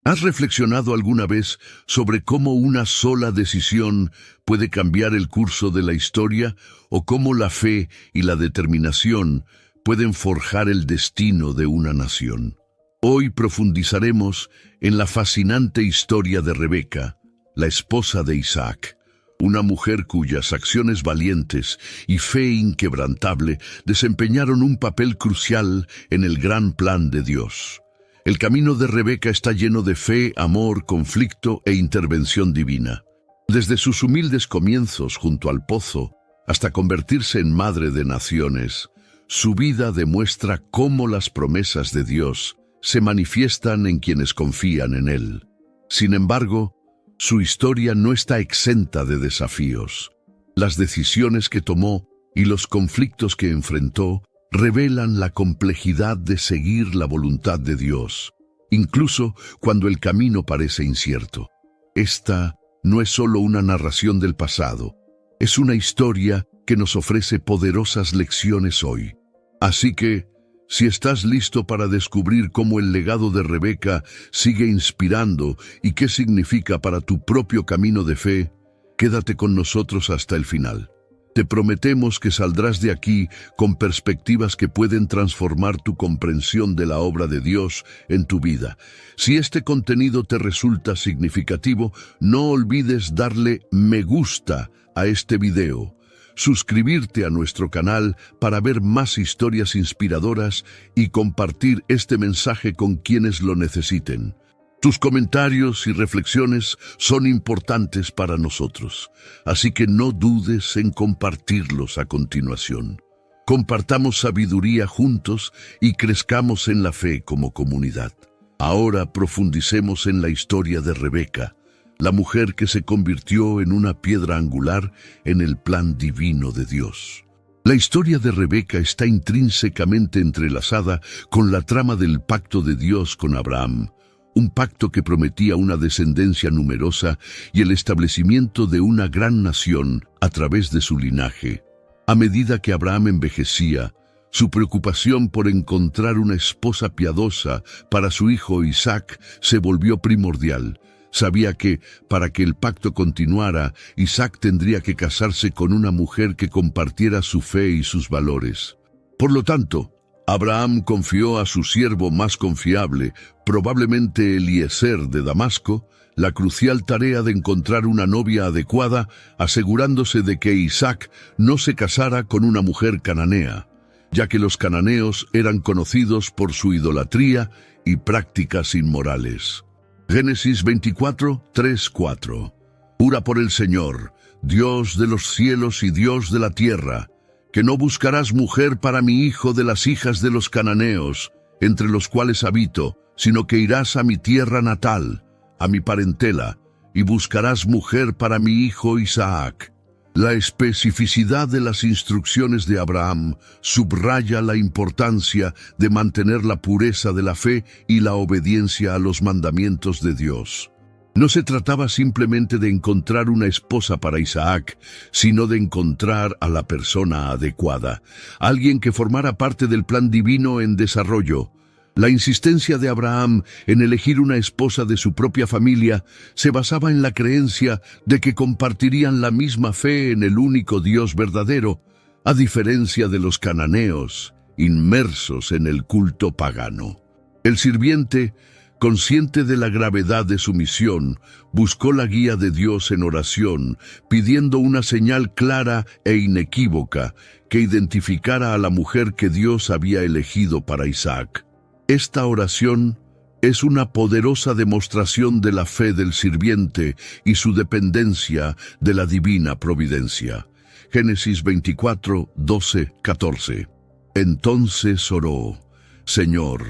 ¿Has reflexionado alguna vez sobre cómo una sola decisión puede cambiar el curso de la historia o cómo la fe y la determinación pueden forjar el destino de una nación? Hoy profundizaremos en la fascinante historia de Rebeca, la esposa de Isaac, una mujer cuyas acciones valientes y fe inquebrantable desempeñaron un papel crucial en el gran plan de Dios. El camino de Rebeca está lleno de fe, amor, conflicto e intervención divina. Desde sus humildes comienzos junto al pozo hasta convertirse en madre de naciones, su vida demuestra cómo las promesas de Dios se manifiestan en quienes confían en Él. Sin embargo, su historia no está exenta de desafíos. Las decisiones que tomó y los conflictos que enfrentó revelan la complejidad de seguir la voluntad de Dios, incluso cuando el camino parece incierto. Esta no es solo una narración del pasado, es una historia que nos ofrece poderosas lecciones hoy. Así que, si estás listo para descubrir cómo el legado de Rebeca sigue inspirando y qué significa para tu propio camino de fe, quédate con nosotros hasta el final. Te prometemos que saldrás de aquí con perspectivas que pueden transformar tu comprensión de la obra de Dios en tu vida. Si este contenido te resulta significativo, no olvides darle me gusta a este video, suscribirte a nuestro canal para ver más historias inspiradoras y compartir este mensaje con quienes lo necesiten. Tus comentarios y reflexiones son importantes para nosotros, así que no dudes en compartirlos a continuación. Compartamos sabiduría juntos y crezcamos en la fe como comunidad. Ahora profundicemos en la historia de Rebeca, la mujer que se convirtió en una piedra angular en el plan divino de Dios. La historia de Rebeca está intrínsecamente entrelazada con la trama del pacto de Dios con Abraham, un pacto que prometía una descendencia numerosa y el establecimiento de una gran nación a través de su linaje. A medida que Abraham envejecía, su preocupación por encontrar una esposa piadosa para su hijo Isaac se volvió primordial. Sabía que, para que el pacto continuara, Isaac tendría que casarse con una mujer que compartiera su fe y sus valores. Por lo tanto, Abraham confió a su siervo más confiable, probablemente Eliezer de Damasco, la crucial tarea de encontrar una novia adecuada, asegurándose de que Isaac no se casara con una mujer cananea, ya que los cananeos eran conocidos por su idolatría y prácticas inmorales. Génesis 24, 3, 4. Jura por el Señor, Dios de los cielos y Dios de la tierra, que no buscarás mujer para mi hijo de las hijas de los cananeos, entre los cuales habito, sino que irás a mi tierra natal, a mi parentela, y buscarás mujer para mi hijo Isaac. La especificidad de las instrucciones de Abraham subraya la importancia de mantener la pureza de la fe y la obediencia a los mandamientos de Dios. No se trataba simplemente de encontrar una esposa para Isaac, sino de encontrar a la persona adecuada, alguien que formara parte del plan divino en desarrollo. La insistencia de Abraham en elegir una esposa de su propia familia se basaba en la creencia de que compartirían la misma fe en el único Dios verdadero, a diferencia de los cananeos, inmersos en el culto pagano. El sirviente, consciente de la gravedad de su misión, buscó la guía de Dios en oración, pidiendo una señal clara e inequívoca que identificara a la mujer que Dios había elegido para Isaac. Esta oración es una poderosa demostración de la fe del sirviente y su dependencia de la divina providencia. Génesis 24, 12, 14. Entonces oró: Señor,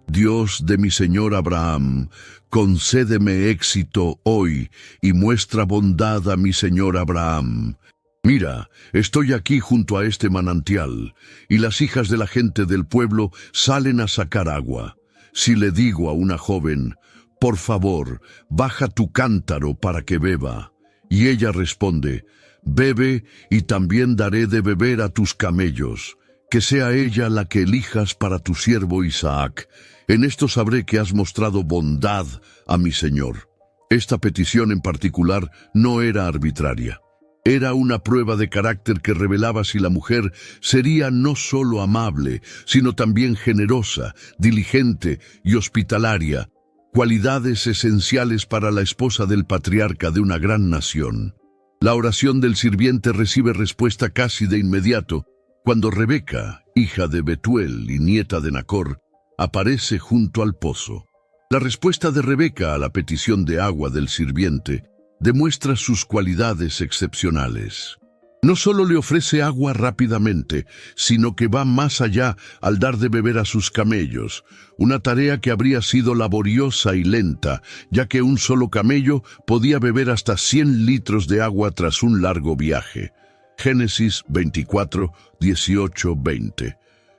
Dios de mi señor Abraham, concédeme éxito hoy y muestra bondad a mi señor Abraham. Mira, estoy aquí junto a este manantial, y las hijas de la gente del pueblo salen a sacar agua. Si le digo a una joven, por favor, baja tu cántaro para que beba, y ella responde, bebe y también daré de beber a tus camellos, que sea ella la que elijas para tu siervo Isaac. En esto sabré que has mostrado bondad a mi señor». Esta petición en particular no era arbitraria. Era una prueba de carácter que revelaba si la mujer sería no solo amable, sino también generosa, diligente y hospitalaria, cualidades esenciales para la esposa del patriarca de una gran nación. La oración del sirviente recibe respuesta casi de inmediato, cuando Rebeca, hija de Betuel y nieta de Nacor, aparece junto al pozo. La respuesta de Rebeca a la petición de agua del sirviente demuestra sus cualidades excepcionales. No solo le ofrece agua rápidamente, sino que va más allá al dar de beber a sus camellos, una tarea que habría sido laboriosa y lenta, ya que un solo camello podía beber hasta 100 litros de agua tras un largo viaje. Génesis 24, 18, 20.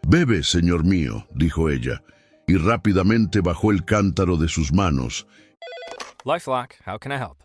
«Bebe, señor mío», dijo ella, y rápidamente bajó el cántaro de sus manos. LifeLock, how can I help?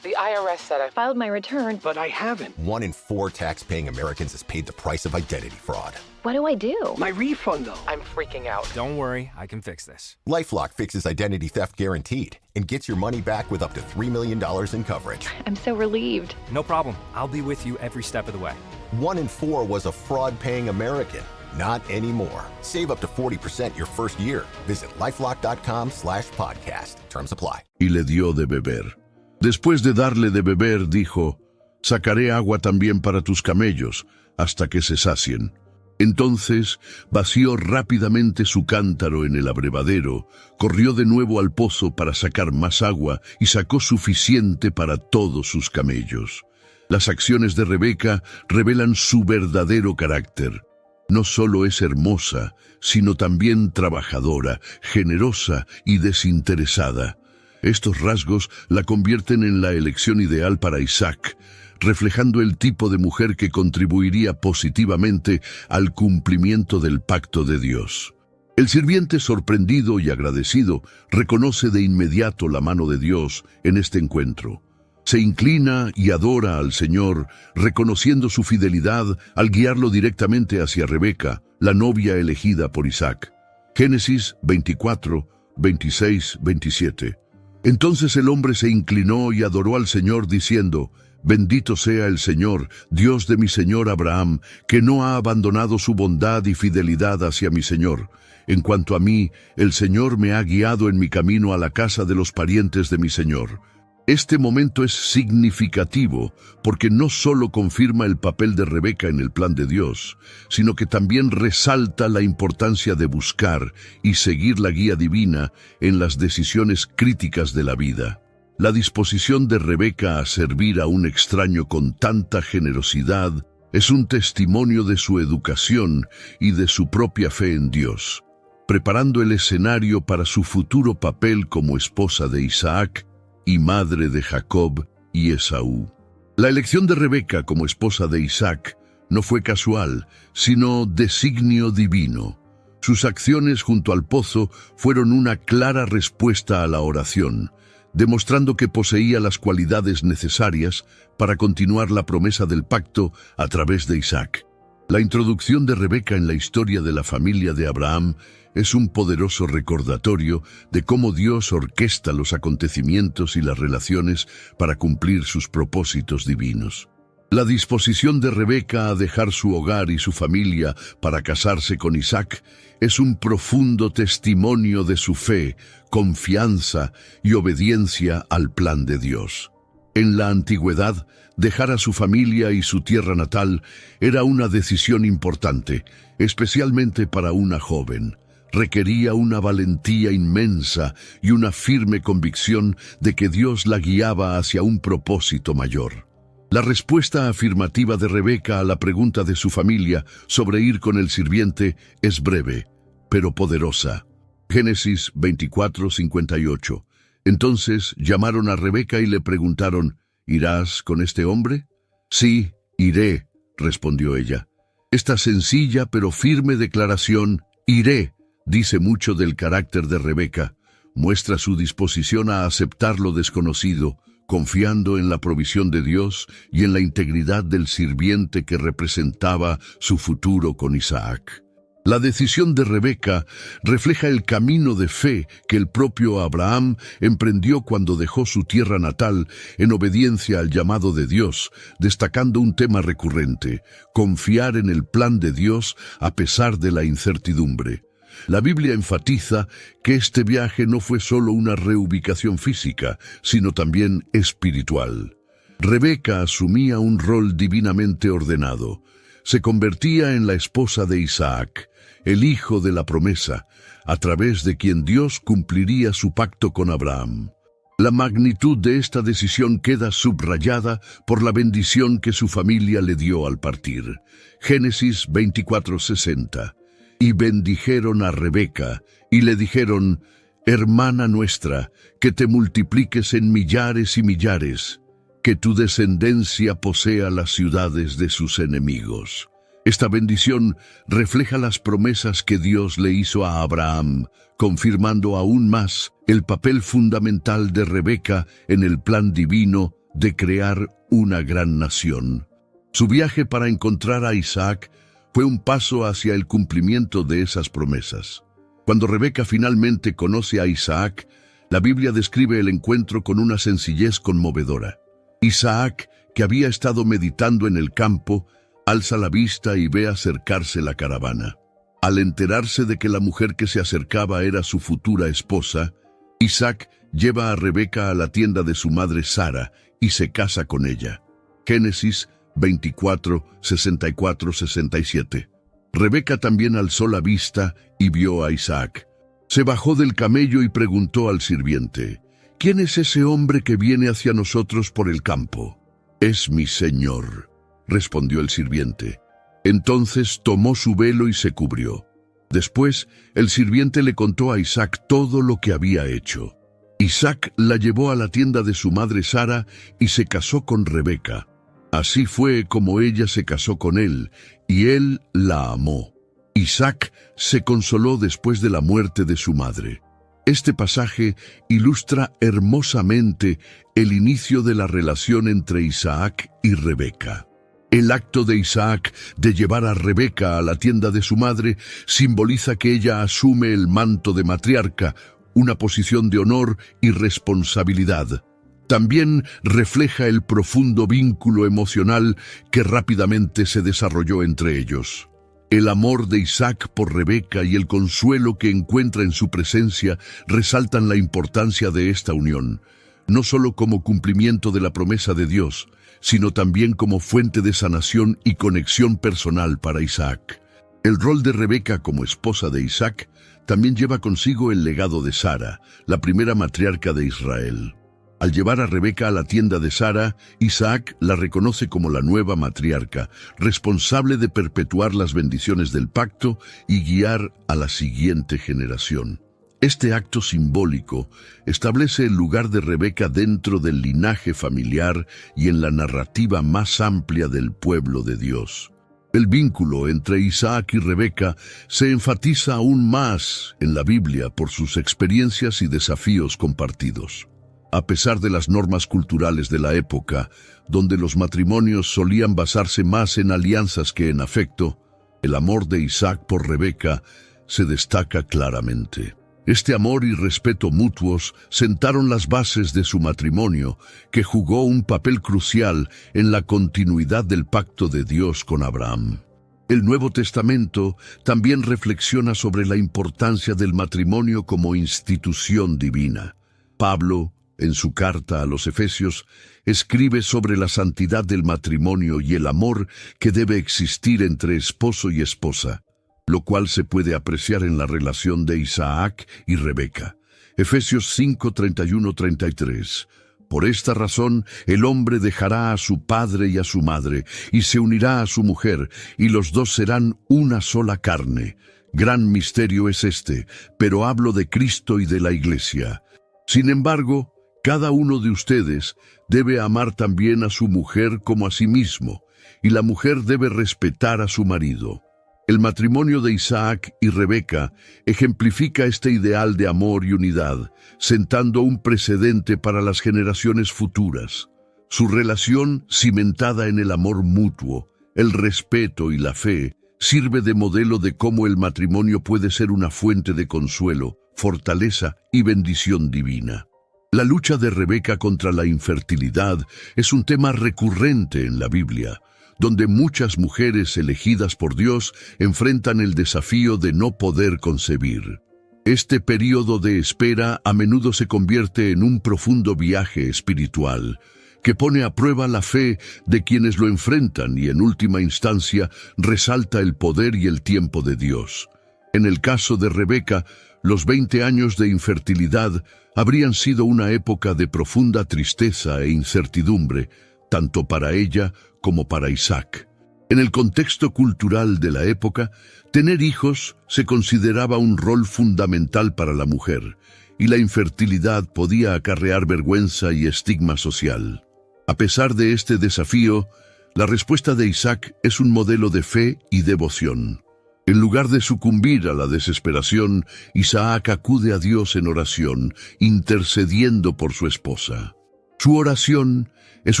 The IRS said I filed my return, But I haven't. 1 in 4 tax-paying Americans has paid the price of identity fraud. what do I do? My refund, though. I'm freaking out. Don't worry, I can fix this. LifeLock fixes identity theft guaranteed and gets your money back with up to $3 million in coverage. I'm so relieved. No problem. I'll be with you every step of the way. 1 in 4 was a fraud-paying American. Not anymore. Save up to 40% your first year. Visit LifeLock.com/podcast. Terms apply. Y le dio de beber. Después de darle de beber, dijo: «Sacaré agua también para tus camellos, hasta que se sacien». Entonces vació rápidamente su cántaro en el abrevadero, corrió de nuevo al pozo para sacar más agua y sacó suficiente para todos sus camellos. Las acciones de Rebeca revelan su verdadero carácter. No solo es hermosa, sino también trabajadora, generosa y desinteresada. Estos rasgos la convierten en la elección ideal para Isaac, reflejando el tipo de mujer que contribuiría positivamente al cumplimiento del pacto de Dios. El sirviente, sorprendido y agradecido, reconoce de inmediato la mano de Dios en este encuentro. Se inclina y adora al Señor, reconociendo su fidelidad al guiarlo directamente hacia Rebeca, la novia elegida por Isaac. Génesis 24, 26, 27. Entonces el hombre se inclinó y adoró al Señor diciendo: «Bendito sea el Señor, Dios de mi señor Abraham, que no ha abandonado su bondad y fidelidad hacia mi señor. En cuanto a mí, el Señor me ha guiado en mi camino a la casa de los parientes de mi señor». Este momento es significativo porque no solo confirma el papel de Rebeca en el plan de Dios, sino que también resalta la importancia de buscar y seguir la guía divina en las decisiones críticas de la vida. La disposición de Rebeca a servir a un extraño con tanta generosidad es un testimonio de su educación y de su propia fe en Dios, preparando el escenario para su futuro papel como esposa de Isaac y madre de Jacob y Esaú. La elección de Rebeca como esposa de Isaac no fue casual, sino designio divino. Sus acciones junto al pozo fueron una clara respuesta a la oración, demostrando que poseía las cualidades necesarias para continuar la promesa del pacto a través de Isaac. La introducción de Rebeca en la historia de la familia de Abraham es un poderoso recordatorio de cómo Dios orquesta los acontecimientos y las relaciones para cumplir sus propósitos divinos. La disposición de Rebeca a dejar su hogar y su familia para casarse con Isaac es un profundo testimonio de su fe, confianza y obediencia al plan de Dios. En la antigüedad, dejar a su familia y su tierra natal era una decisión importante, especialmente para una joven. Requería una valentía inmensa y una firme convicción de que Dios la guiaba hacia un propósito mayor. La respuesta afirmativa de Rebeca a la pregunta de su familia sobre ir con el sirviente es breve, pero poderosa. Génesis 24, 58. Entonces llamaron a Rebeca y le preguntaron: ¿irás con este hombre? Sí, iré, respondió ella. Esta sencilla pero firme declaración, iré, dice mucho del carácter de Rebeca. Muestra su disposición a aceptar lo desconocido, confiando en la provisión de Dios y en la integridad del sirviente que representaba su futuro con Isaac. La decisión de Rebeca refleja el camino de fe que el propio Abraham emprendió cuando dejó su tierra natal en obediencia al llamado de Dios, destacando un tema recurrente: confiar en el plan de Dios a pesar de la incertidumbre. La Biblia enfatiza que este viaje no fue solo una reubicación física, sino también espiritual. Rebeca asumía un rol divinamente ordenado. Se convertía en la esposa de Isaac, el hijo de la promesa, a través de quien Dios cumpliría su pacto con Abraham. La magnitud de esta decisión queda subrayada por la bendición que su familia le dio al partir. Génesis 24:60. Y bendijeron a Rebeca, y le dijeron: hermana nuestra, que te multipliques en millares y millares, que tu descendencia posea las ciudades de sus enemigos. Esta bendición refleja las promesas que Dios le hizo a Abraham, confirmando aún más el papel fundamental de Rebeca en el plan divino de crear una gran nación. Su viaje para encontrar a Isaac fue un paso hacia el cumplimiento de esas promesas. Cuando Rebeca finalmente conoce a Isaac, la Biblia describe el encuentro con una sencillez conmovedora. Isaac, que había estado meditando en el campo, alza la vista y ve acercarse la caravana. Al enterarse de que la mujer que se acercaba era su futura esposa, Isaac lleva a Rebeca a la tienda de su madre Sara y se casa con ella. Génesis 24, 64, 67. Rebeca también alzó la vista y vio a Isaac. Se bajó del camello y preguntó al sirviente: ¿quién es ese hombre que viene hacia nosotros por el campo? Es mi señor, respondió el sirviente. Entonces tomó su velo y se cubrió. Después, el sirviente le contó a Isaac todo lo que había hecho. Isaac la llevó a la tienda de su madre Sara y se casó con Rebeca. Así fue como ella se casó con él, y él la amó. Isaac se consoló después de la muerte de su madre. Este pasaje ilustra hermosamente el inicio de la relación entre Isaac y Rebeca. El acto de Isaac de llevar a Rebeca a la tienda de su madre simboliza que ella asume el manto de matriarca, una posición de honor y responsabilidad. También refleja el profundo vínculo emocional que rápidamente se desarrolló entre ellos. El amor de Isaac por Rebeca y el consuelo que encuentra en su presencia resaltan la importancia de esta unión, no solo como cumplimiento de la promesa de Dios, sino también como fuente de sanación y conexión personal para Isaac. El rol de Rebeca como esposa de Isaac también lleva consigo el legado de Sara, la primera matriarca de Israel. Al llevar a Rebeca a la tienda de Sara, Isaac la reconoce como la nueva matriarca, responsable de perpetuar las bendiciones del pacto y guiar a la siguiente generación. Este acto simbólico establece el lugar de Rebeca dentro del linaje familiar y en la narrativa más amplia del pueblo de Dios. El vínculo entre Isaac y Rebeca se enfatiza aún más en la Biblia por sus experiencias y desafíos compartidos. A pesar de las normas culturales de la época, donde los matrimonios solían basarse más en alianzas que en afecto, el amor de Isaac por Rebeca se destaca claramente. Este amor y respeto mutuos sentaron las bases de su matrimonio, que jugó un papel crucial en la continuidad del pacto de Dios con Abraham. El Nuevo Testamento también reflexiona sobre la importancia del matrimonio como institución divina. Pablo, en su carta a los Efesios, escribe sobre la santidad del matrimonio y el amor que debe existir entre esposo y esposa, lo cual se puede apreciar en la relación de Isaac y Rebeca. Efesios 5, 31, 33. Por esta razón, el hombre dejará a su padre y a su madre, y se unirá a su mujer, y los dos serán una sola carne. Gran misterio es este, pero hablo de Cristo y de la Iglesia. Sin embargo, cada uno de ustedes debe amar también a su mujer como a sí mismo, y la mujer debe respetar a su marido. El matrimonio de Isaac y Rebeca ejemplifica este ideal de amor y unidad, sentando un precedente para las generaciones futuras. Su relación, cimentada en el amor mutuo, el respeto y la fe, sirve de modelo de cómo el matrimonio puede ser una fuente de consuelo, fortaleza y bendición divina. La lucha de Rebeca contra la infertilidad es un tema recurrente en la Biblia, donde muchas mujeres elegidas por Dios enfrentan el desafío de no poder concebir. Este período de espera a menudo se convierte en un profundo viaje espiritual, que pone a prueba la fe de quienes lo enfrentan y en última instancia resalta el poder y el tiempo de Dios. En el caso de Rebeca, los 20 años de infertilidad habrían sido una época de profunda tristeza e incertidumbre, tanto para ella como para Isaac. En el contexto cultural de la época, tener hijos se consideraba un rol fundamental para la mujer, y la infertilidad podía acarrear vergüenza y estigma social. A pesar de este desafío, la respuesta de Isaac es un modelo de fe y devoción. En lugar de sucumbir a la desesperación, Isaac acude a Dios en oración, intercediendo por su esposa. Su oración es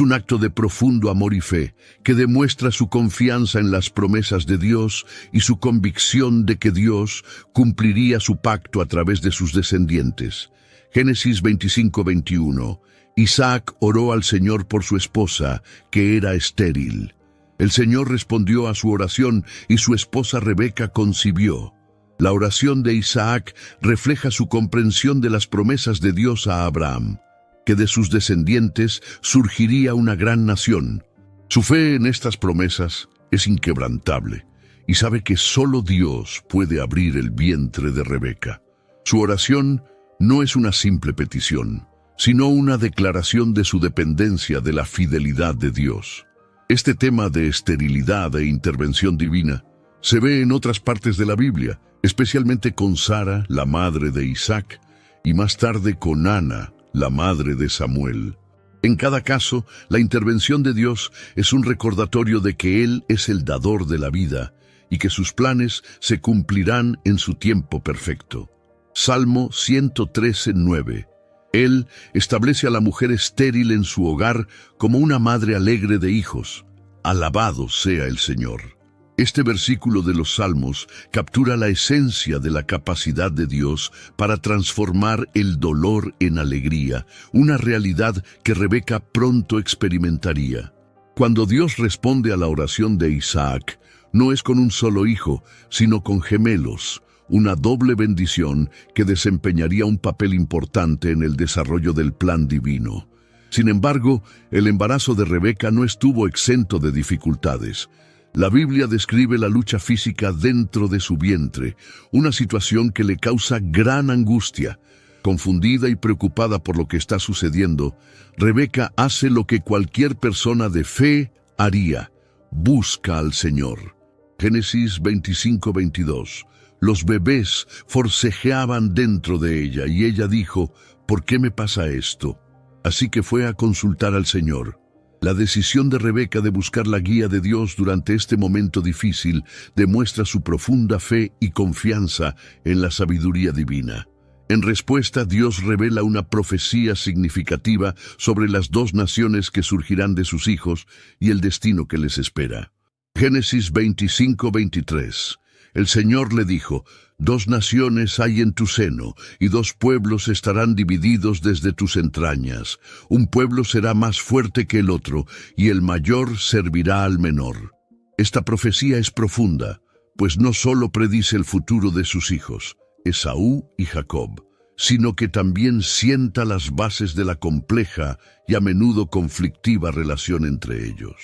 un acto de profundo amor y fe, que demuestra su confianza en las promesas de Dios y su convicción de que Dios cumpliría su pacto a través de sus descendientes. Génesis 25:21. Isaac oró al Señor por su esposa, que era estéril. El Señor respondió a su oración y su esposa Rebeca concibió. La oración de Isaac refleja su comprensión de las promesas de Dios a Abraham, que de sus descendientes surgiría una gran nación. Su fe en estas promesas es inquebrantable y sabe que solo Dios puede abrir el vientre de Rebeca. Su oración no es una simple petición, sino una declaración de su dependencia de la fidelidad de Dios. Este tema de esterilidad e intervención divina se ve en otras partes de la Biblia, especialmente con Sara, la madre de Isaac, y más tarde con Ana, la madre de Samuel. En cada caso, la intervención de Dios es un recordatorio de que Él es el dador de la vida y que sus planes se cumplirán en su tiempo perfecto. Salmo 113:9. Él establece a la mujer estéril en su hogar como una madre alegre de hijos. Alabado sea el Señor. Este versículo de los Salmos captura la esencia de la capacidad de Dios para transformar el dolor en alegría, una realidad que Rebeca pronto experimentaría. Cuando Dios responde a la oración de Isaac, no es con un solo hijo, sino con gemelos, una doble bendición que desempeñaría un papel importante en el desarrollo del plan divino. Sin embargo, el embarazo de Rebeca no estuvo exento de dificultades. La Biblia describe la lucha física dentro de su vientre, una situación que le causa gran angustia. Confundida y preocupada por lo que está sucediendo, Rebeca hace lo que cualquier persona de fe haría: busca al Señor. Génesis 25:22. Los bebés forcejeaban dentro de ella y ella dijo: ¿por qué me pasa esto? Así que fue a consultar al Señor. La decisión de Rebeca de buscar la guía de Dios durante este momento difícil demuestra su profunda fe y confianza en la sabiduría divina. En respuesta, Dios revela una profecía significativa sobre las dos naciones que surgirán de sus hijos y el destino que les espera. Génesis 25:23. El Señor le dijo: dos naciones hay en tu seno, y dos pueblos estarán divididos desde tus entrañas. Un pueblo será más fuerte que el otro, y el mayor servirá al menor. Esta profecía es profunda, pues no solo predice el futuro de sus hijos, Esaú y Jacob, sino que también sienta las bases de la compleja y a menudo conflictiva relación entre ellos.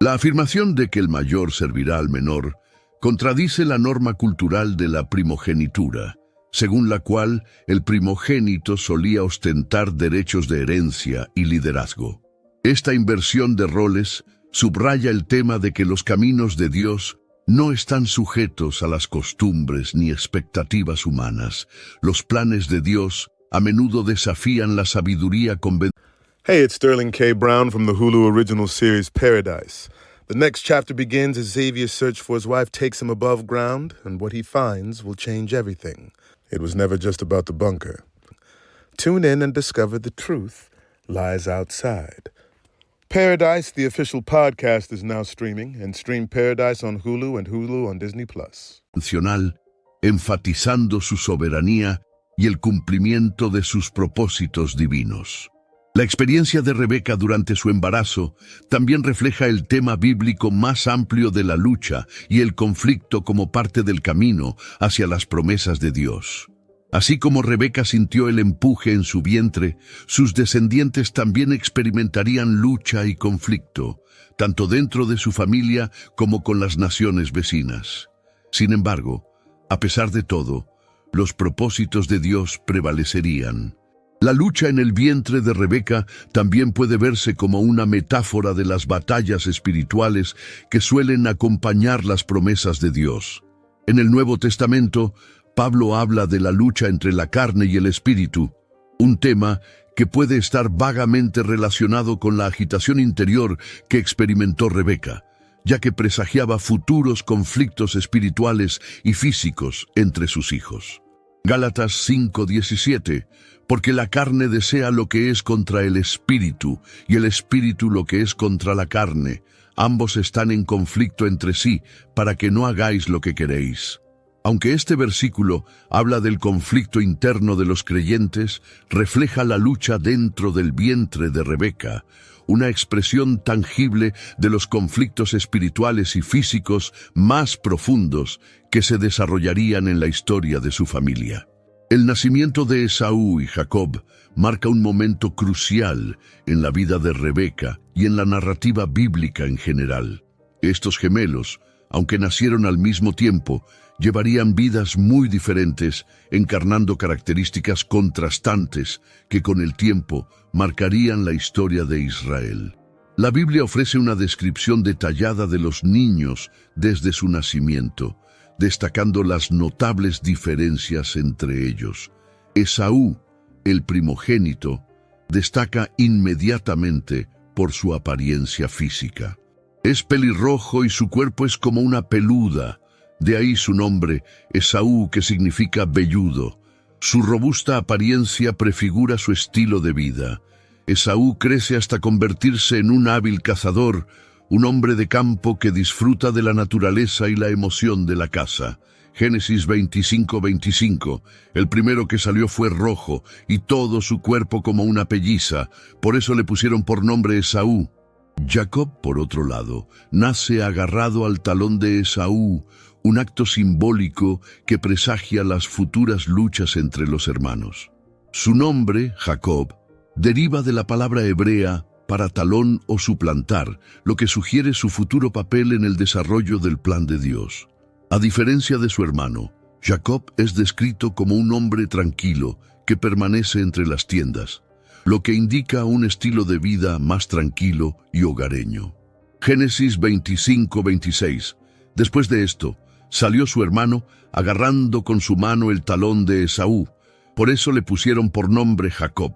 La afirmación de que el mayor servirá al menor contradice la norma cultural de la primogenitura, según la cual el primogénito solía ostentar derechos de herencia y liderazgo. Esta inversión de roles subraya el tema de que los caminos de Dios no están sujetos a las costumbres ni expectativas humanas. Los planes de Dios a menudo desafían la sabiduría convencional. Hey, it's Sterling K. Brown from the Hulu original series Paradise. The next chapter begins as Xavier's search for his wife takes him above ground, and what he finds will change everything. It was never just about the bunker. Tune in and discover the truth lies outside. Paradise, the official podcast, is now streaming, and stream Paradise on Hulu and Hulu on Disney+. Nacional, enfatizando su soberanía y el cumplimiento de sus propósitos divinos. La experiencia de Rebeca durante su embarazo también refleja el tema bíblico más amplio de la lucha y el conflicto como parte del camino hacia las promesas de Dios. Así como Rebeca sintió el empuje en su vientre, sus descendientes también experimentarían lucha y conflicto, tanto dentro de su familia como con las naciones vecinas. Sin embargo, a pesar de todo, los propósitos de Dios prevalecerían. La lucha en el vientre de Rebeca también puede verse como una metáfora de las batallas espirituales que suelen acompañar las promesas de Dios. En el Nuevo Testamento, Pablo habla de la lucha entre la carne y el espíritu, un tema que puede estar vagamente relacionado con la agitación interior que experimentó Rebeca, ya que presagiaba futuros conflictos espirituales y físicos entre sus hijos. Gálatas 5:17, porque la carne desea lo que es contra el espíritu, y el espíritu lo que es contra la carne. Ambos están en conflicto entre sí, para que no hagáis lo que queréis. Aunque este versículo habla del conflicto interno de los creyentes, refleja la lucha dentro del vientre de Rebeca, una expresión tangible de los conflictos espirituales y físicos más profundos que se desarrollarían en la historia de su familia. El nacimiento de Esaú y Jacob marca un momento crucial en la vida de Rebeca y en la narrativa bíblica en general. Estos gemelos, aunque nacieron al mismo tiempo, llevarían vidas muy diferentes, encarnando características contrastantes que con el tiempo marcarían la historia de Israel. La Biblia ofrece una descripción detallada de los niños desde su nacimiento, destacando las notables diferencias entre ellos. Esaú, el primogénito, destaca inmediatamente por su apariencia física. Es pelirrojo y su cuerpo es como una peluda, de ahí su nombre, Esaú, que significa velludo. Su robusta apariencia prefigura su estilo de vida. Esaú crece hasta convertirse en un hábil cazador, un hombre de campo que disfruta de la naturaleza y la emoción de la caza. Génesis 25:25, el primero que salió fue rojo, y todo su cuerpo como una pelliza, por eso le pusieron por nombre Esaú. Jacob, por otro lado, nace agarrado al talón de Esaú, un acto simbólico que presagia las futuras luchas entre los hermanos. Su nombre, Jacob, deriva de la palabra hebrea para talón o suplantar, lo que sugiere su futuro papel en el desarrollo del plan de Dios. A diferencia de su hermano, Jacob es descrito como un hombre tranquilo que permanece entre las tiendas, lo que indica un estilo de vida más tranquilo y hogareño. Génesis 25:26. Después de esto, salió su hermano, agarrando con su mano el talón de Esaú. Por eso le pusieron por nombre Jacob.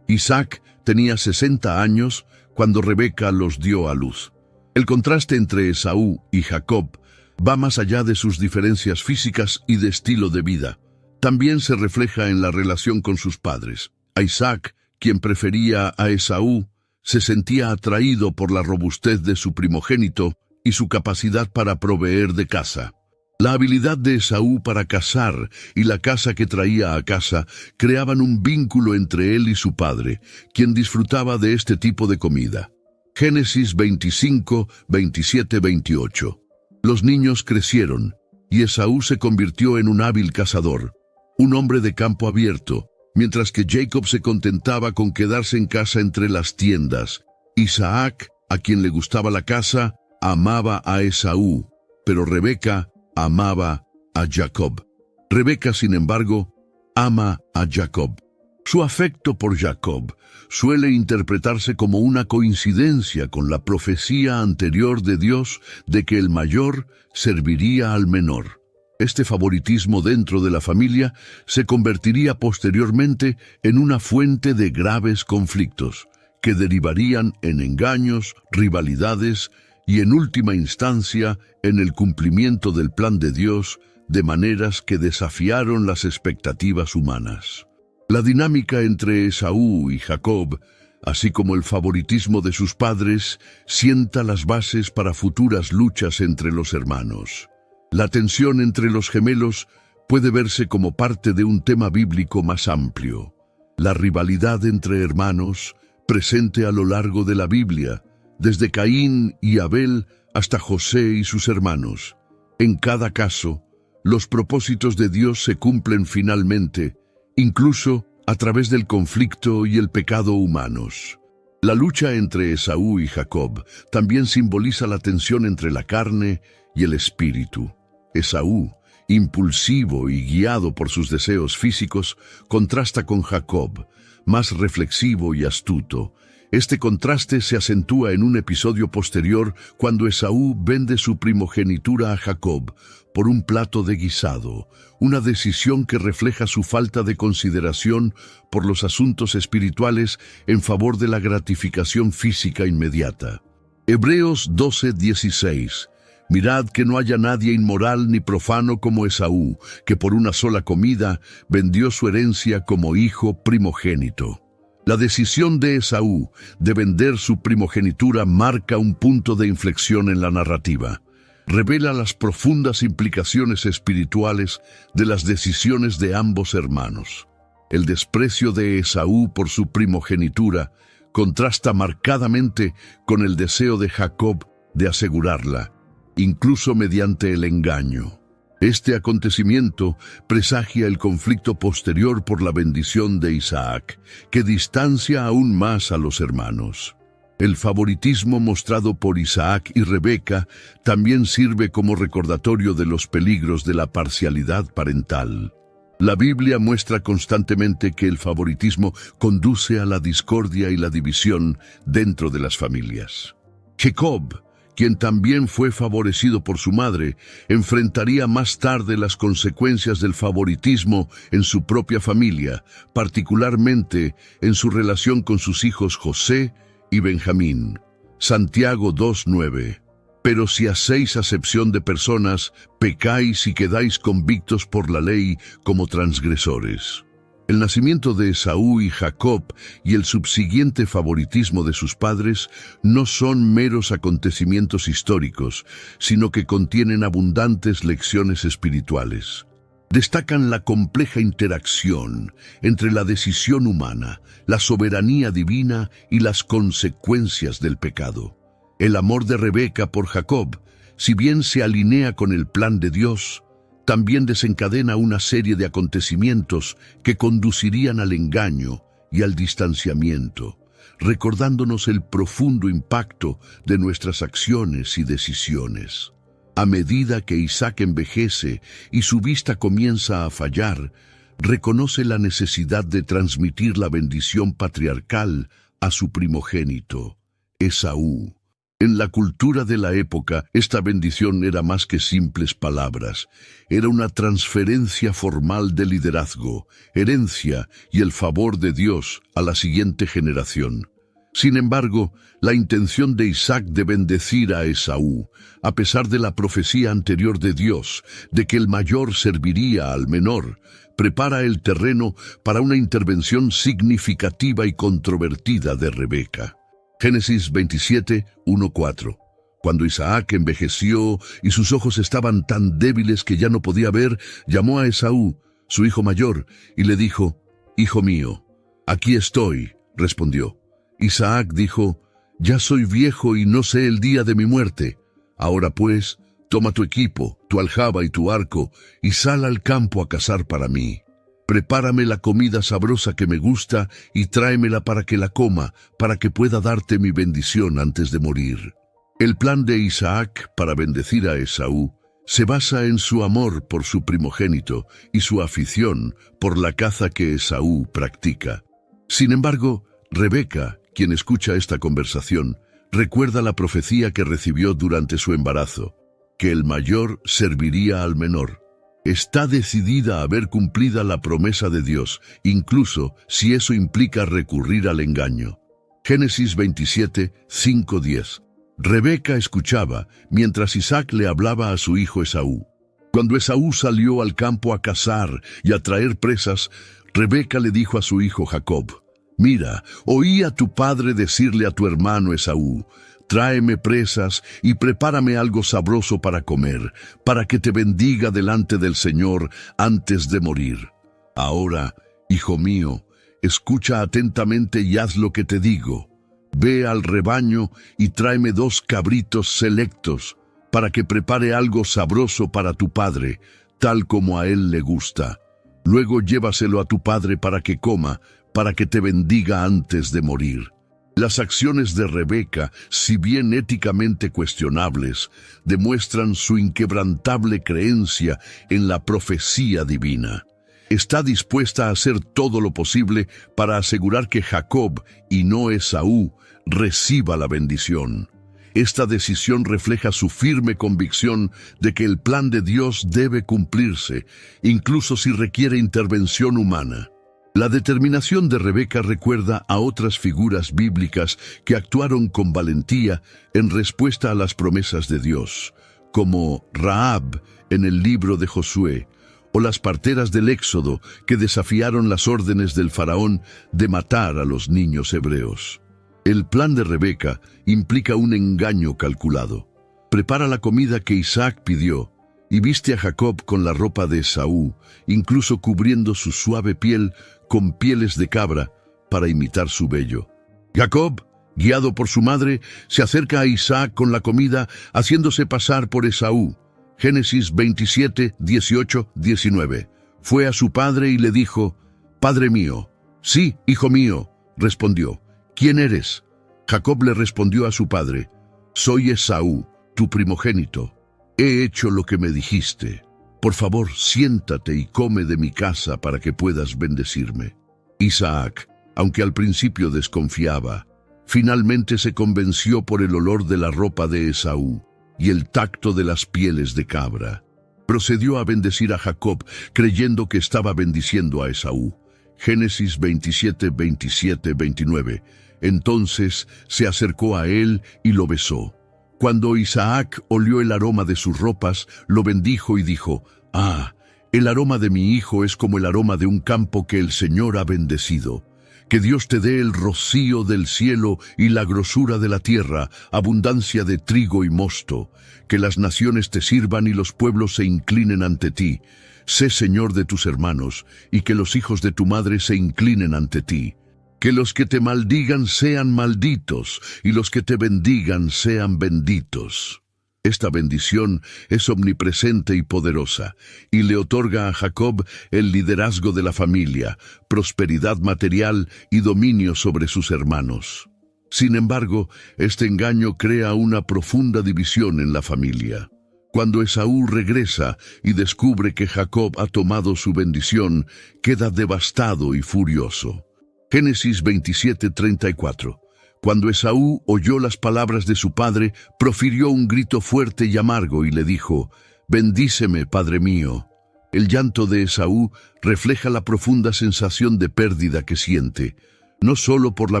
Isaac tenía 60 años cuando Rebeca los dio a luz. El contraste entre Esaú y Jacob va más allá de sus diferencias físicas y de estilo de vida. También se refleja en la relación con sus padres. A Isaac, quien prefería a Esaú, se sentía atraído por la robustez de su primogénito y su capacidad para proveer de caza. La habilidad de Esaú para cazar y la caza que traía a casa creaban un vínculo entre él y su padre, quien disfrutaba de este tipo de comida. Génesis 25, 27, 28. Los niños crecieron, y Esaú se convirtió en un hábil cazador, un hombre de campo abierto, mientras que Jacob se contentaba con quedarse en casa entre las tiendas. Isaac, a quien le gustaba la caza, amaba a Esaú, pero Rebeca amaba a Jacob. Rebeca, sin embargo, ama a Jacob. Su afecto por Jacob suele interpretarse como una coincidencia con la profecía anterior de Dios de que el mayor serviría al menor. Este favoritismo dentro de la familia se convertiría posteriormente en una fuente de graves conflictos, que derivarían en engaños, rivalidades y en última instancia en el cumplimiento del plan de Dios de maneras que desafiaron las expectativas humanas. La dinámica entre Esaú y Jacob así como el favoritismo de sus padres, sienta las bases para futuras luchas entre los hermanos. La tensión entre los gemelos puede verse como parte de un tema bíblico más amplio. La rivalidad entre hermanos, presente a lo largo de la Biblia, desde Caín y Abel hasta José y sus hermanos. En cada caso, los propósitos de Dios se cumplen finalmente, incluso a través del conflicto y el pecado humanos. La lucha entre Esaú y Jacob también simboliza la tensión entre la carne y el espíritu. Esaú, impulsivo y guiado por sus deseos físicos, contrasta con Jacob, más reflexivo y astuto. Este contraste se acentúa en un episodio posterior cuando Esaú vende su primogenitura a Jacob por un plato de guisado, una decisión que refleja su falta de consideración por los asuntos espirituales en favor de la gratificación física inmediata. Hebreos 12:16. Mirad que no haya nadie inmoral ni profano como Esaú, que por una sola comida vendió su herencia como hijo primogénito. La decisión de Esaú de vender su primogenitura marca un punto de inflexión en la narrativa. Revela las profundas implicaciones espirituales de las decisiones de ambos hermanos. El desprecio de Esaú por su primogenitura contrasta marcadamente con el deseo de Jacob de asegurarla, incluso mediante el engaño. Este acontecimiento presagia el conflicto posterior por la bendición de Isaac, que distancia aún más a los hermanos. El favoritismo mostrado por Isaac y Rebeca también sirve como recordatorio de los peligros de la parcialidad parental. La Biblia muestra constantemente que el favoritismo conduce a la discordia y la división dentro de las familias. Jacob, quien también fue favorecido por su madre, enfrentaría más tarde las consecuencias del favoritismo en su propia familia, particularmente en su relación con sus hijos José y Benjamín. Santiago 2:9. Pero si hacéis acepción de personas, pecáis y quedáis convictos por la ley como transgresores. El nacimiento de Esaú y Jacob y el subsiguiente favoritismo de sus padres no son meros acontecimientos históricos, sino que contienen abundantes lecciones espirituales. Destacan la compleja interacción entre la decisión humana, la soberanía divina y las consecuencias del pecado. El amor de Rebeca por Jacob, si bien se alinea con el plan de Dios, también desencadena una serie de acontecimientos que conducirían al engaño y al distanciamiento, recordándonos el profundo impacto de nuestras acciones y decisiones. A medida que Isaac envejece y su vista comienza a fallar, reconoce la necesidad de transmitir la bendición patriarcal a su primogénito, Esaú. En la cultura de la época, esta bendición era más que simples palabras. Era una transferencia formal de liderazgo, herencia y el favor de Dios a la siguiente generación. Sin embargo, la intención de Isaac de bendecir a Esaú, a pesar de la profecía anterior de Dios, de que el mayor serviría al menor, prepara el terreno para una intervención significativa y controvertida de Rebeca. Génesis 27, 1-4. Cuando Isaac envejeció y sus ojos estaban tan débiles que ya no podía ver, llamó a Esaú, su hijo mayor, y le dijo: «Hijo mío». «Aquí estoy», respondió. Isaac dijo: «Ya soy viejo y no sé el día de mi muerte. Ahora pues, toma tu equipo, tu aljaba y tu arco, y sal al campo a cazar para mí. Prepárame la comida sabrosa que me gusta y tráemela para que la coma, para que pueda darte mi bendición antes de morir». El plan de Isaac para bendecir a Esaú se basa en su amor por su primogénito y su afición por la caza que Esaú practica. Sin embargo, Rebeca, quien escucha esta conversación, recuerda la profecía que recibió durante su embarazo, que el mayor serviría al menor. Está decidida a ver cumplida la promesa de Dios, incluso si eso implica recurrir al engaño. Génesis 27, 5-10. Rebeca escuchaba mientras Isaac le hablaba a su hijo Esaú. Cuando Esaú salió al campo a cazar y a traer presas, Rebeca le dijo a su hijo Jacob: Mira, oí a tu padre decirle a tu hermano Esaú, tráeme presas y prepárame algo sabroso para comer, para que te bendiga delante del Señor antes de morir. Ahora, hijo mío, escucha atentamente y haz lo que te digo. Ve al rebaño y tráeme 2 cabritos selectos, para que prepare algo sabroso para tu padre, tal como a él le gusta. Luego llévaselo a tu padre para que coma, para que te bendiga antes de morir. Las acciones de Rebeca, si bien éticamente cuestionables, demuestran su inquebrantable creencia en la profecía divina. Está dispuesta a hacer todo lo posible para asegurar que Jacob, y no Esaú, reciba la bendición. Esta decisión refleja su firme convicción de que el plan de Dios debe cumplirse, incluso si requiere intervención humana. La determinación de Rebeca recuerda a otras figuras bíblicas que actuaron con valentía en respuesta a las promesas de Dios, como Rahab en el libro de Josué, o las parteras del Éxodo que desafiaron las órdenes del faraón de matar a los niños hebreos. El plan de Rebeca implica un engaño calculado. Prepara la comida que Isaac pidió y viste a Jacob con la ropa de Esaú, incluso cubriendo su suave piel con pieles de cabra para imitar su vello. Jacob, guiado por su madre, se acerca a Isaac con la comida, haciéndose pasar por Esaú. Génesis 27, 18, 19. Fue a su padre y le dijo, «Padre mío». «Sí, hijo mío», respondió. «¿Quién eres?» Jacob le respondió a su padre, «Soy Esaú, tu primogénito. He hecho lo que me dijiste. Por favor, siéntate y come de mi casa para que puedas bendecirme». Isaac, aunque al principio desconfiaba, finalmente se convenció por el olor de la ropa de Esaú y el tacto de las pieles de cabra. Procedió a bendecir a Jacob, creyendo que estaba bendiciendo a Esaú. Génesis 27, 27, 29. Entonces se acercó a él y lo besó. Cuando Isaac olió el aroma de sus ropas, lo bendijo y dijo, «Ah, el aroma de mi hijo es como el aroma de un campo que el Señor ha bendecido. Que Dios te dé el rocío del cielo y la grosura de la tierra, abundancia de trigo y mosto. Que las naciones te sirvan y los pueblos se inclinen ante ti. Sé Señor de tus hermanos, y que los hijos de tu madre se inclinen ante ti. Que los que te maldigan sean malditos, y los que te bendigan sean benditos». Esta bendición es omnipresente y poderosa, y le otorga a Jacob el liderazgo de la familia, prosperidad material y dominio sobre sus hermanos. Sin embargo, este engaño crea una profunda división en la familia. Cuando Esaú regresa y descubre que Jacob ha tomado su bendición, queda devastado y furioso. Génesis 27, 34. Cuando Esaú oyó las palabras de su padre, profirió un grito fuerte y amargo y le dijo, «Bendíceme, padre mío». El llanto de Esaú refleja la profunda sensación de pérdida que siente, no solo por la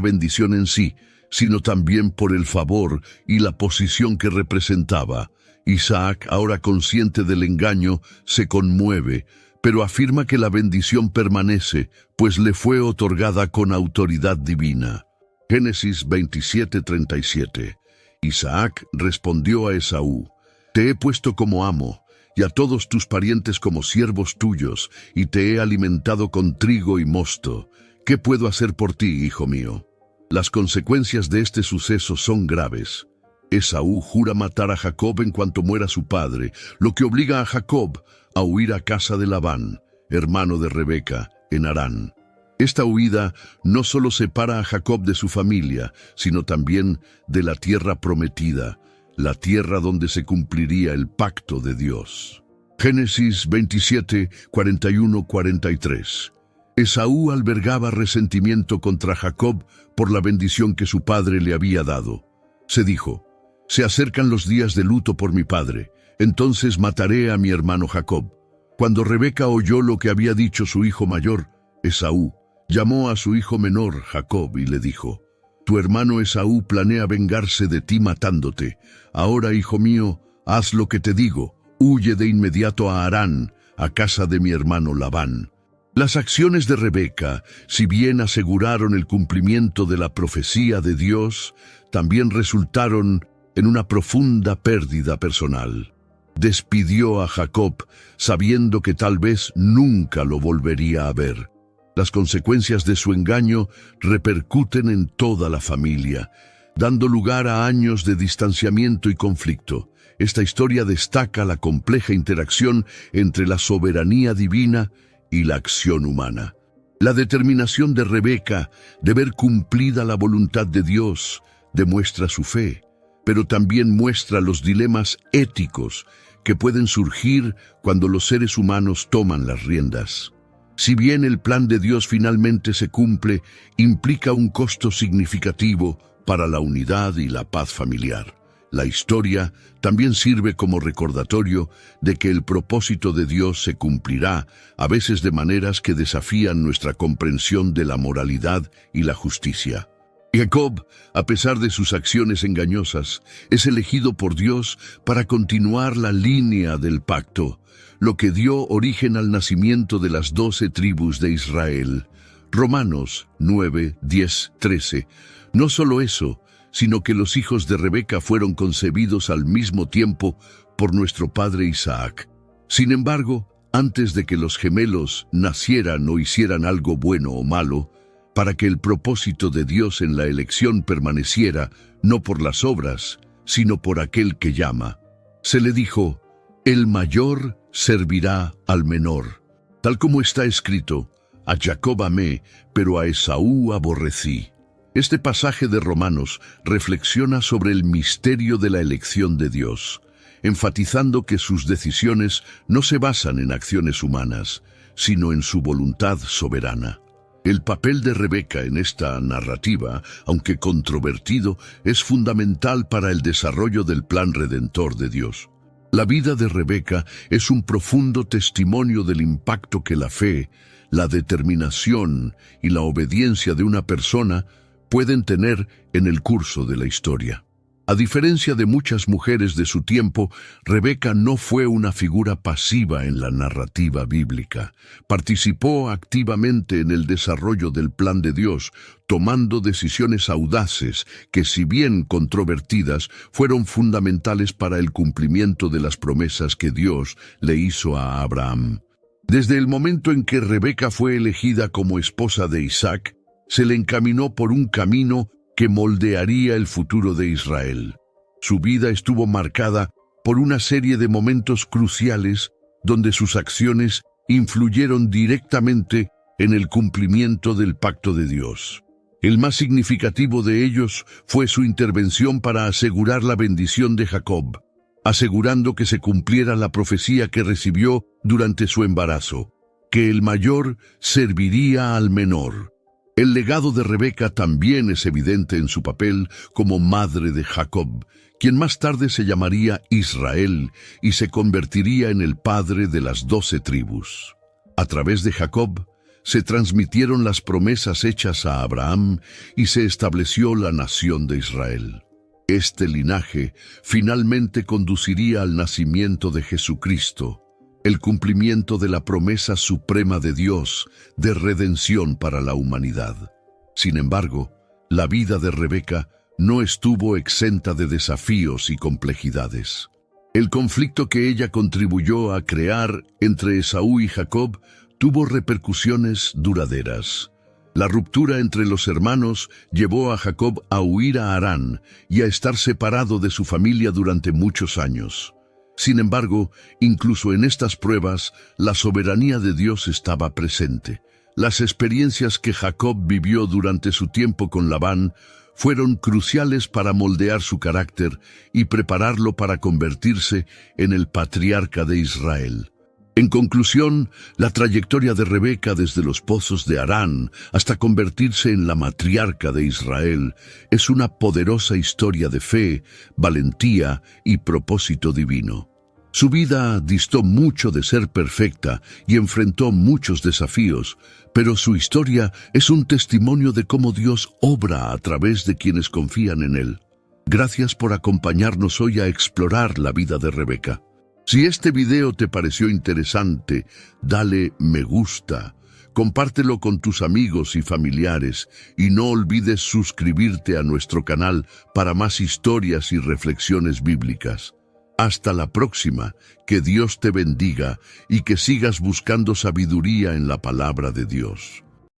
bendición en sí, sino también por el favor y la posición que representaba. Isaac, ahora consciente del engaño, se conmueve, pero afirma que la bendición permanece, pues le fue otorgada con autoridad divina. Génesis 27:37. Isaac respondió a Esaú, «Te he puesto como amo, y a todos tus parientes como siervos tuyos, y te he alimentado con trigo y mosto. ¿Qué puedo hacer por ti, hijo mío?». Las consecuencias de este suceso son graves. Esaú jura matar a Jacob en cuanto muera su padre, lo que obliga a Jacob a huir a casa de Labán, hermano de Rebeca, en Harán. Esta huida no solo separa a Jacob de su familia, sino también de la tierra prometida, la tierra donde se cumpliría el pacto de Dios. Génesis 27, 41, 43. Esaú albergaba resentimiento contra Jacob por la bendición que su padre le había dado. Se dijo, «Se acercan los días de luto por mi padre, entonces mataré a mi hermano Jacob». Cuando Rebeca oyó lo que había dicho su hijo mayor, Esaú, llamó a su hijo menor, Jacob, y le dijo, «Tu hermano Esaú planea vengarse de ti matándote. Ahora, hijo mío, haz lo que te digo, huye de inmediato a Harán, a casa de mi hermano Labán». Las acciones de Rebeca, si bien aseguraron el cumplimiento de la profecía de Dios, también resultaron en una profunda pérdida personal. Despidió a Jacob sabiendo que tal vez nunca lo volvería a ver. Las consecuencias de su engaño repercuten en toda la familia, dando lugar a años de distanciamiento y conflicto. Esta historia destaca la compleja interacción entre la soberanía divina y la acción humana. La determinación de Rebeca de ver cumplida la voluntad de Dios demuestra su fe, pero también muestra los dilemas éticos que pueden surgir cuando los seres humanos toman las riendas. Si bien el plan de Dios finalmente se cumple, implica un costo significativo para la unidad y la paz familiar. La historia también sirve como recordatorio de que el propósito de Dios se cumplirá, a veces de maneras que desafían nuestra comprensión de la moralidad y la justicia. Jacob, a pesar de sus acciones engañosas, es elegido por Dios para continuar la línea del pacto, lo que dio origen al nacimiento de las 12 tribus de Israel. Romanos 9, 10, 13. No solo eso, sino que los hijos de Rebeca fueron concebidos al mismo tiempo por nuestro padre Isaac. Sin embargo, antes de que los gemelos nacieran o hicieran algo bueno o malo, para que el propósito de Dios en la elección permaneciera, no por las obras, sino por aquel que llama, se le dijo: el mayor servirá al menor. Tal como está escrito: a Jacob amé, pero a Esaú aborrecí. Este pasaje de Romanos reflexiona sobre el misterio de la elección de Dios, enfatizando que sus decisiones no se basan en acciones humanas, sino en su voluntad soberana. El papel de Rebeca en esta narrativa, aunque controvertido, es fundamental para el desarrollo del plan redentor de Dios. La vida de Rebeca es un profundo testimonio del impacto que la fe, la determinación y la obediencia de una persona pueden tener en el curso de la historia. A diferencia de muchas mujeres de su tiempo, Rebeca no fue una figura pasiva en la narrativa bíblica. Participó activamente en el desarrollo del plan de Dios, tomando decisiones audaces que, si bien controvertidas, fueron fundamentales para el cumplimiento de las promesas que Dios le hizo a Abraham. Desde el momento en que Rebeca fue elegida como esposa de Isaac, se le encaminó por un camino que moldearía el futuro de Israel. Su vida estuvo marcada por una serie de momentos cruciales donde sus acciones influyeron directamente en el cumplimiento del pacto de Dios. El más significativo de ellos fue su intervención para asegurar la bendición de Jacob, asegurando que se cumpliera la profecía que recibió durante su embarazo, que el mayor serviría al menor. El legado de Rebeca también es evidente en su papel como madre de Jacob, quien más tarde se llamaría Israel y se convertiría en el padre de las 12 tribus. A través de Jacob se transmitieron las promesas hechas a Abraham y se estableció la nación de Israel. Este linaje finalmente conduciría al nacimiento de Jesucristo, el cumplimiento de la promesa suprema de Dios de redención para la humanidad. Sin embargo, la vida de Rebeca no estuvo exenta de desafíos y complejidades. El conflicto que ella contribuyó a crear entre Esaú y Jacob tuvo repercusiones duraderas. La ruptura entre los hermanos llevó a Jacob a huir a Harán y a estar separado de su familia durante muchos años. Sin embargo, incluso en estas pruebas, la soberanía de Dios estaba presente. Las experiencias que Jacob vivió durante su tiempo con Labán fueron cruciales para moldear su carácter y prepararlo para convertirse en el patriarca de Israel. En conclusión, la trayectoria de Rebeca desde los pozos de Harán hasta convertirse en la matriarca de Israel es una poderosa historia de fe, valentía y propósito divino. Su vida distó mucho de ser perfecta y enfrentó muchos desafíos, pero su historia es un testimonio de cómo Dios obra a través de quienes confían en Él. Gracias por acompañarnos hoy a explorar la vida de Rebeca. Si este video te pareció interesante, dale me gusta, Compártelo con tus amigos y familiares y no olvides suscribirte a nuestro canal para más historias y reflexiones bíblicas. Hasta la próxima, que Dios te bendiga y que sigas buscando sabiduría en la palabra de Dios.